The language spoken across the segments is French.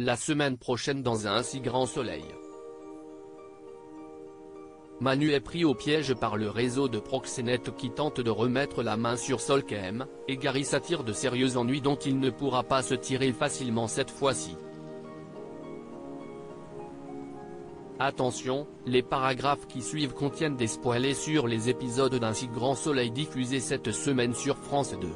la semaine prochaine dans un si grand soleil. Manu est pris au piège par le réseau de proxénètes qui tente de remettre la main sur Solkhem, et Gary s'attire de sérieux ennuis dont il ne pourra pas se tirer facilement cette fois-ci. Attention, les paragraphes qui suivent contiennent des spoilers sur les épisodes d'un si grand soleil diffusés cette semaine sur France 2.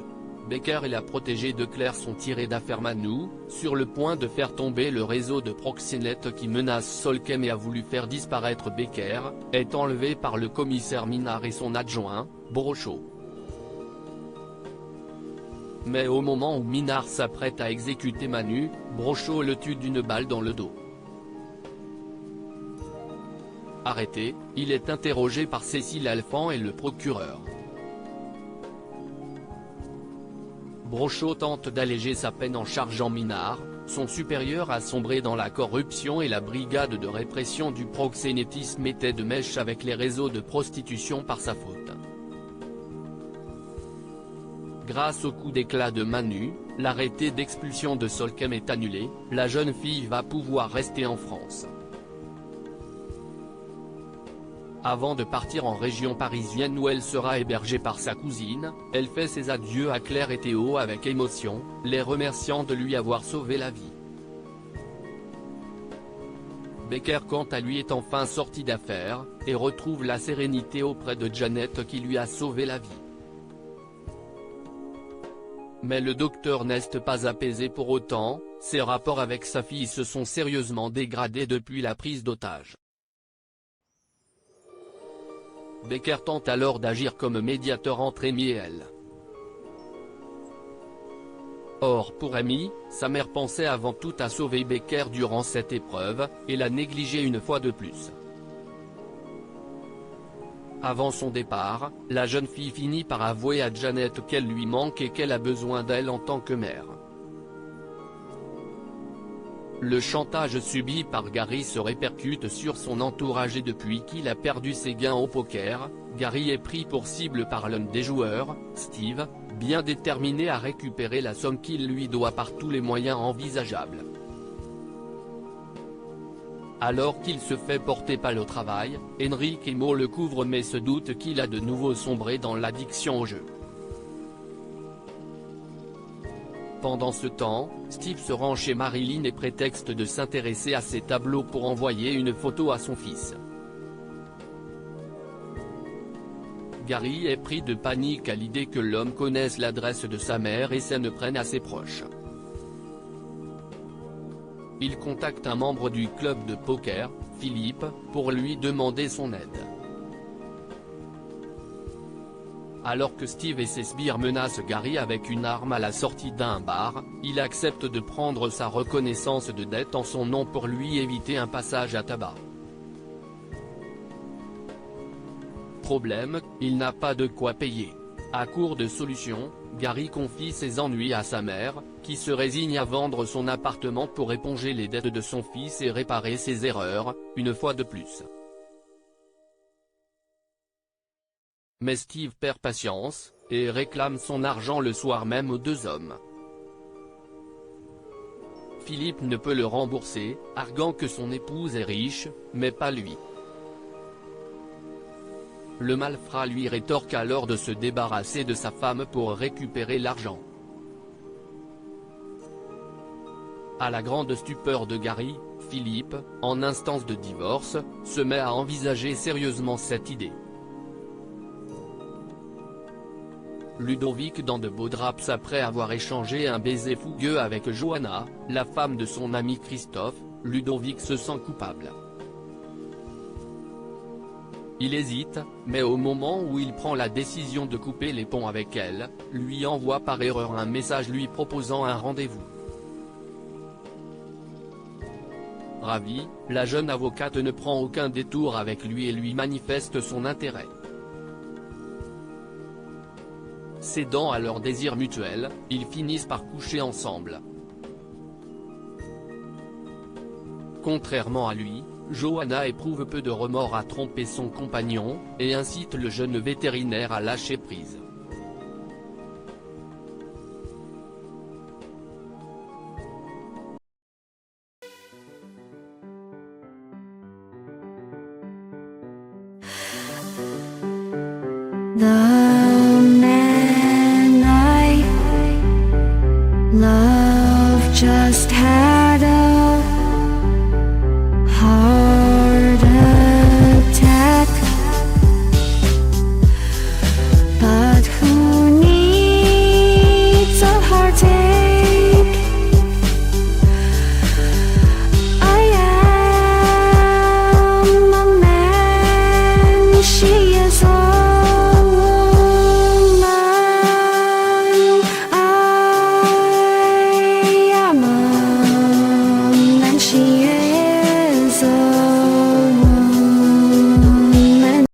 Becker et la protégée de Claire sont tirés d'affaire Manu, sur le point de faire tomber le réseau de proxénètes qui menace Solkhem et a voulu faire disparaître Becker, est enlevé par le commissaire Minard et son adjoint, Brochot. Mais au moment où Minard s'apprête à exécuter Manu, Brochot le tue d'une balle dans le dos. Arrêté, il est interrogé par Cécile Alphand et le procureur. Brochot tente d'alléger sa peine en chargeant Minard, son supérieur a sombré dans la corruption et la brigade de répression du proxénétisme était de mèche avec les réseaux de prostitution par sa faute. Grâce au coup d'éclat de Manu, l'arrêté d'expulsion de Solkhem est annulé, la jeune fille va pouvoir rester en France. Avant de partir en région parisienne où elle sera hébergée par sa cousine, elle fait ses adieux à Claire et Théo avec émotion, les remerciant de lui avoir sauvé la vie. Becker quant à lui est enfin sorti d'affaire, et retrouve la sérénité auprès de Janet qui lui a sauvé la vie. Mais le docteur n'est pas apaisé pour autant, ses rapports avec sa fille se sont sérieusement dégradés depuis la prise d'otage. Becker tente alors d'agir comme médiateur entre Amy et elle. Or pour Amy, sa mère pensait avant tout à sauver Becker durant cette épreuve, et l'a négligé une fois de plus. Avant son départ, la jeune fille finit par avouer à Janet qu'elle lui manque et qu'elle a besoin d'elle en tant que mère. Le chantage subi par Gary se répercute sur son entourage et depuis qu'il a perdu ses gains au poker, Gary est pris pour cible par l'un des joueurs, Steve, bien déterminé à récupérer la somme qu'il lui doit par tous les moyens envisageables. Alors qu'il se fait porter pâle au travail, Enrique Emo le couvre mais se doute qu'il a de nouveau sombré dans l'addiction au jeu. Pendant ce temps, Steve se rend chez Marilyn et prétexte de s'intéresser à ses tableaux pour envoyer une photo à son fils. Gary est pris de panique à l'idée que l'homme connaisse l'adresse de sa mère et s'en prenne à ses proches. Il contacte un membre du club de poker, Philippe, pour lui demander son aide. Alors que Steve et ses sbires menacent Gary avec une arme à la sortie d'un bar, il accepte de prendre sa reconnaissance de dette en son nom pour lui éviter un passage à tabac. Problème, il n'a pas de quoi payer. À court de solutions, Gary confie ses ennuis à sa mère, qui se résigne à vendre son appartement pour éponger les dettes de son fils et réparer ses erreurs, une fois de plus. Mais Steve perd patience, et réclame son argent le soir même aux deux hommes. Philippe ne peut le rembourser, arguant que son épouse est riche, mais pas lui. Le malfrat lui rétorque alors de se débarrasser de sa femme pour récupérer l'argent. À la grande stupeur de Gary, Philippe, en instance de divorce, se met à envisager sérieusement cette idée. Ludovic dans de beaux draps après avoir échangé un baiser fougueux avec Johanna, la femme de son ami Christophe, Ludovic se sent coupable. Il hésite, mais au moment où il prend la décision de couper les ponts avec elle, lui envoie par erreur un message lui proposant un rendez-vous. Ravie, la jeune avocate ne prend aucun détour avec lui et lui manifeste son intérêt. Cédant à leur désir mutuel, ils finissent par coucher ensemble. Contrairement à lui, Johanna éprouve peu de remords à tromper son compagnon, et incite le jeune vétérinaire à lâcher prise. The